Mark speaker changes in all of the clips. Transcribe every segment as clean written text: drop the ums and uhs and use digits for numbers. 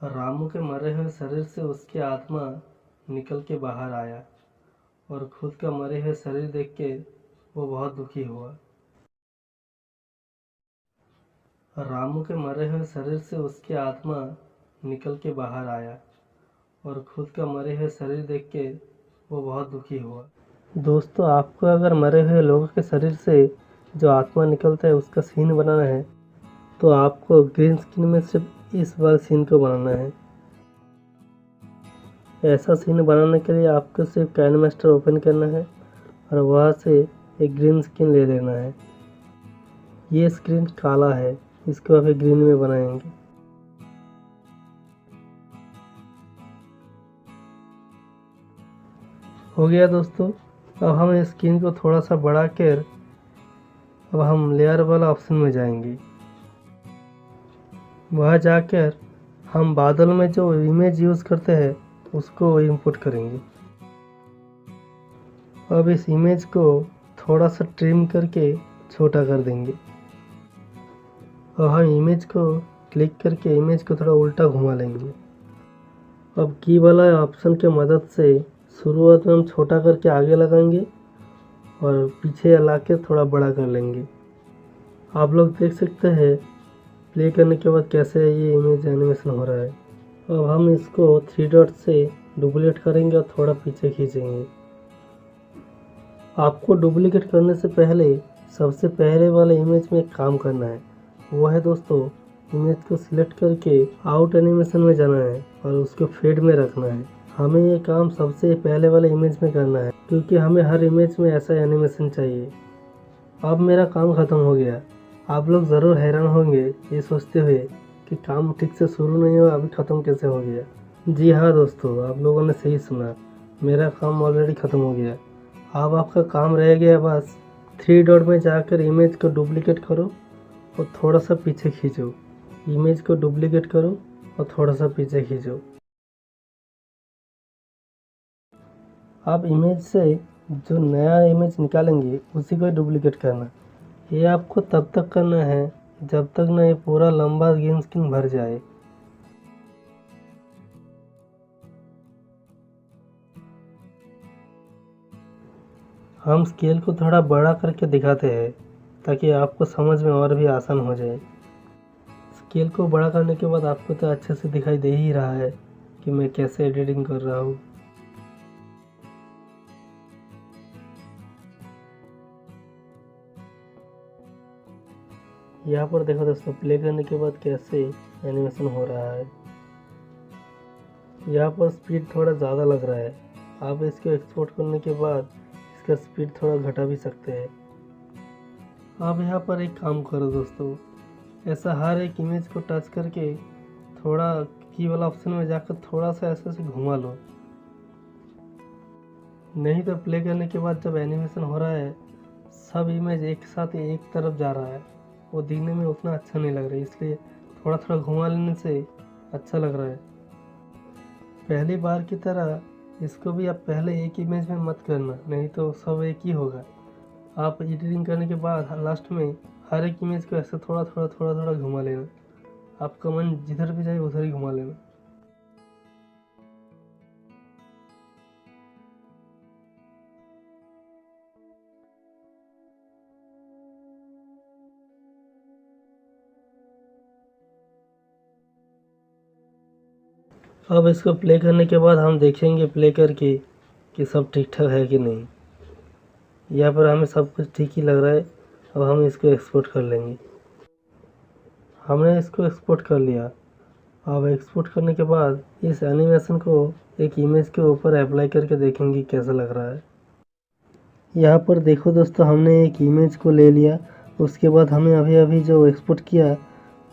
Speaker 1: रामू के मरे हुए शरीर से उसकी आत्मा निकल के बाहर आया और खुद का मरे हुए शरीर देख के वो बहुत दुखी हुआ। रामू के मरे हुए शरीर से उसकी आत्मा निकल के बाहर आया और खुद का मरे हुए शरीर देख के वो बहुत दुखी हुआ। दोस्तों, आपको अगर मरे हुए लोगों के शरीर से जो आत्मा निकलता है उसका सीन बनाना है तो आपको ग्रीन स्क्रीन में सिर्फ इस वाले सीन को बनाना है। ऐसा सीन बनाने के लिए आपको सिर्फ काइनमास्टर ओपन करना है और वहाँ से एक ग्रीन स्क्रीन ले लेना है। ये स्क्रीन काला है, इसको अभी ग्रीन में बनाएंगे। हो गया दोस्तों। अब हम इस स्क्रीन को थोड़ा सा बढ़ा कर अब हम लेयर वाला ऑप्शन में जाएंगे। वहाँ जाकर हम बादल में जो इमेज यूज़ करते हैं उसको इंपुट करेंगे। अब इस इमेज को थोड़ा सा ट्रिम करके छोटा कर देंगे। अब हम इमेज को क्लिक करके इमेज को थोड़ा उल्टा घुमा लेंगे। अब की वाला ऑप्शन के मदद से शुरुआत में हम छोटा करके आगे लगाएंगे और पीछे ला के थोड़ा बड़ा कर लेंगे। आप लोग देख सकते हैं प्ले करने के बाद कैसे ये इमेज एनिमेशन हो रहा है। अब हम इसको 3 डॉट से डुप्लीकेट करेंगे और थोड़ा पीछे खींचेंगे। आपको डुप्लीकेट करने से पहले सबसे पहले वाले इमेज में एक काम करना है। वो है दोस्तों, इमेज को सिलेक्ट करके आउट एनिमेशन में जाना है और उसको फेड में रखना है। हमें ये काम सबसे पहले वाले इमेज में करना है क्योंकि हमें हर इमेज में ऐसा एनिमेशन चाहिए। अब मेरा काम ख़त्म हो गया। आप लोग ज़रूर हैरान होंगे ये सोचते हुए कि काम ठीक से शुरू नहीं हुआ, अभी ख़त्म कैसे हो गया। जी हाँ दोस्तों, आप लोगों ने सही सुना, मेरा काम ऑलरेडी ख़त्म हो गया। अब आपका काम रह गया बस 3 डॉट में जाकर इमेज को डुप्लीकेट करो और थोड़ा सा पीछे खींचो। इमेज को डुप्लीकेट करो और थोड़ा सा पीछे खींचो। आप इमेज से जो नया इमेज निकालेंगे उसी को डुप्लीकेट करना। ये आपको तब तक करना है जब तक ना ये पूरा लंबा ग्रीन स्क्रीन भर जाए। हम स्केल को थोड़ा बड़ा करके दिखाते हैं ताकि आपको समझ में और भी आसान हो जाए। स्केल को बड़ा करने के बाद आपको तो अच्छे से दिखाई दे ही रहा है कि मैं कैसे एडिटिंग कर रहा हूँ। यहाँ पर देखो दोस्तों, प्ले करने के बाद कैसे एनिमेशन हो रहा है। यहाँ पर स्पीड थोड़ा ज़्यादा लग रहा है। आप इसको एक्सपोर्ट करने के बाद इसका स्पीड थोड़ा घटा भी सकते हैं। आप यहाँ पर एक काम करो दोस्तों, ऐसा हर एक इमेज को टच करके थोड़ा की वाला ऑप्शन में जाकर थोड़ा सा ऐसे से घुमा लो। नहीं तो प्ले करने के बाद जब एनिमेशन हो रहा है सब इमेज एक साथ एक तरफ जा रहा है, वो दिखने में उतना अच्छा नहीं लग रहा है। इसलिए थोड़ा थोड़ा घुमा लेने से अच्छा लग रहा है। पहली बार की तरह इसको भी आप पहले एक इमेज में मत करना, नहीं तो सब एक ही होगा। आप एडिटिंग करने के बाद लास्ट में हर एक इमेज को ऐसे थोड़ा थोड़ा थोड़ा थोड़ा घुमा लेना। आपका मन जिधर भी जाए उधर ही घुमा लेना। अब इसको प्ले करने के बाद हम देखेंगे प्ले करके कि सब ठीक ठाक है कि नहीं। यहाँ पर हमें सब कुछ ठीक ही लग रहा है। अब हम इसको एक्सपोर्ट कर लेंगे। हमने इसको एक्सपोर्ट कर लिया। अब एक्सपोर्ट करने के बाद इस एनिमेशन को एक इमेज के ऊपर अप्लाई करके देखेंगे कैसा लग रहा है। यहाँ पर देखो दोस्तों, हमने एक इमेज को ले लिया। उसके बाद हमें अभी अभी जो एक्सपोर्ट किया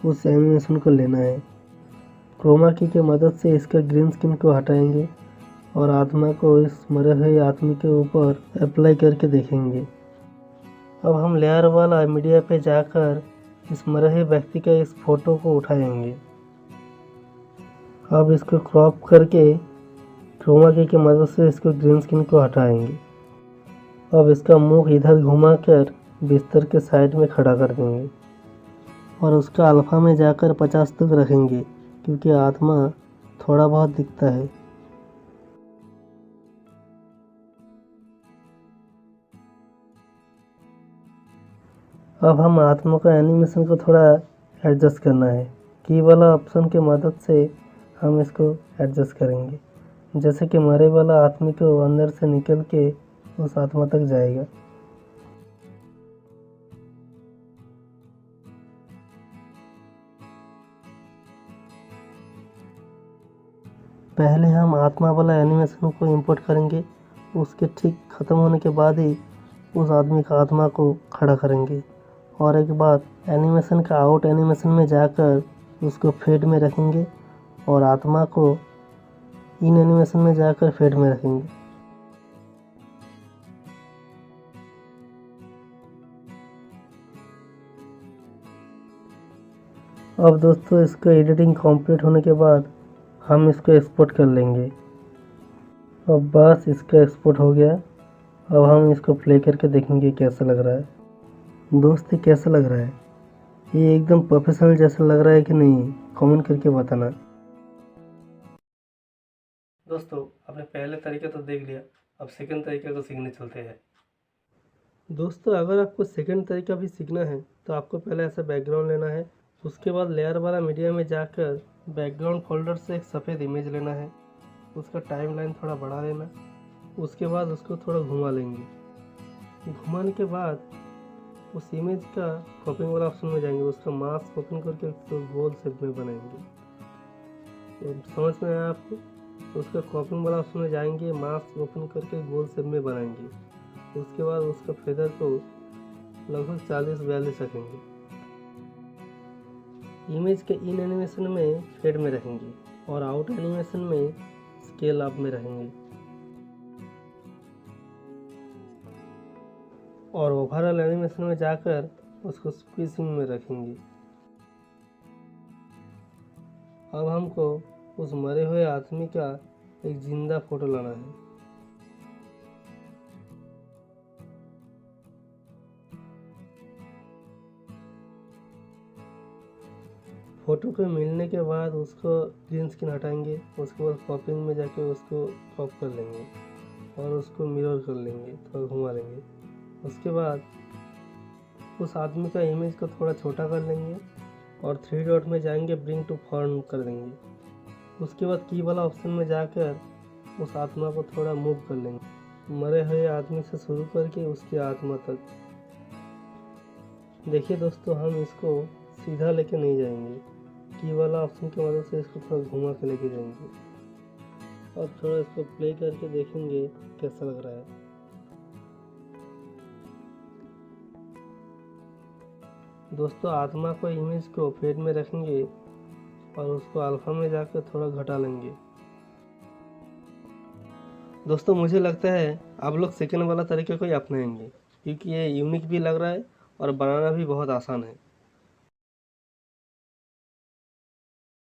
Speaker 1: उस एनिमेशन को लेना है। क्रोमा की मदद से इसका ग्रीन स्क्रीन को हटाएंगे और आत्मा को इस मरे हुए आदमी के ऊपर अप्लाई करके देखेंगे। अब हम लेयर वाला मीडिया पे जाकर इस मरे हुए व्यक्ति का इस फोटो को उठाएंगे। अब इसको क्रॉप करके क्रोमा की मदद से इसको ग्रीन स्क्रीन को हटाएंगे। अब इसका मुंह इधर घुमाकर बिस्तर के साइड में खड़ा कर देंगे और उसका अल्फ़ा में जाकर 50 तक रखेंगे क्योंकि आत्मा थोड़ा बहुत दिखता है। अब हम आत्मा का एनिमेशन को थोड़ा एडजस्ट करना है। की वाला ऑप्शन की मदद से हम इसको एडजस्ट करेंगे। जैसे कि मरे वाला आदमी को अंदर से निकल के उस आत्मा तक जाएगा। पहले हम आत्मा वाला एनिमेशन को इंपोर्ट करेंगे, उसके ठीक ख़त्म होने के बाद ही उस आदमी का आत्मा को खड़ा करेंगे। और एक बात, एनिमेशन का आउट एनिमेशन में जाकर उसको फेड में रखेंगे और आत्मा को इन एनिमेशन में जाकर फेड में रखेंगे। अब दोस्तों इसका एडिटिंग कंप्लीट होने के बाद हम इसको एक्सपोर्ट कर लेंगे। अब बस इसका एक्सपोर्ट हो गया। अब हम इसको प्ले करके देखेंगे कैसा लग रहा है। दोस्त ये कैसा लग रहा है? ये एकदम प्रोफेशनल जैसा लग रहा है कि नहीं, कमेंट करके बताना। दोस्तों आपने पहले तरीका तो देख लिया, अब सेकंड तरीका को सीखने चलते हैं। दोस्तों अगर आपको सेकंड तरीका भी सीखना है तो आपको पहले ऐसा बैकग्राउंड लेना है। उसके बाद लेयर वाला मीडिया में जाकर बैकग्राउंड फोल्डर से एक सफ़ेद इमेज लेना है। उसका टाइमलाइन थोड़ा बढ़ा लेना। उसके बाद उसको थोड़ा घुमा लेंगे। घुमाने के बाद उस इमेज का क्रॉपिंग वाला ऑप्शन में जाएंगे, उसका मास्क ओपन करके उसको गोल शेप में बनाएंगे। तो समझ में आया आपको? तो उसका क्रॉपिंग वाला ऑप्शन में जाएंगे, मास्क ओपन करके गोल शेप में बनाएंगे। उसके बाद उसका फेदर को लगभग 40-42 रखेंगे। इमेज के इन एनिमेशन में फेड में रखेंगे और आउट एनिमेशन में स्केल अप में रहेंगे और ओवरऑल एनिमेशन में जाकर उसको स्क्वीजिंग में रखेंगे। अब हमको उस मरे हुए आदमी का एक जिंदा फोटो लाना है। फ़ोटो को मिलने के बाद उसको ग्रीन स्क्रीन हटाएंगे। उसके बाद क्रॉपिंग में जाके उसको क्रॉप कर लेंगे और उसको मिरर कर लेंगे, थोड़ा घुमा लेंगे। उसके बाद उस आदमी का इमेज को थोड़ा छोटा कर लेंगे और 3 डॉट में जाएंगे, ब्रिंग टू फ्रंट कर देंगे। उसके बाद की वाला ऑप्शन में जाकर उस आत्मा को थोड़ा मूव कर लेंगे, मरे हुए आदमी से शुरू करके उसकी आत्मा तक। देखिए दोस्तों, हम इसको सीधा लेके नहीं जाएंगे, की वाला ऑप्शन की मदद से इसको थोड़ा घुमा के लेके जाएंगे। और थोड़ा इसको प्ले करके देखेंगे कैसा लग रहा है। दोस्तों आत्मा को इमेज को फेड में रखेंगे और उसको अल्फा में जाकर थोड़ा घटा लेंगे। दोस्तों मुझे लगता है आप लोग सेकंड वाला तरीके को ही अपनाएंगे, क्योंकि ये यूनिक भी लग रहा है और बनाना भी बहुत आसान है।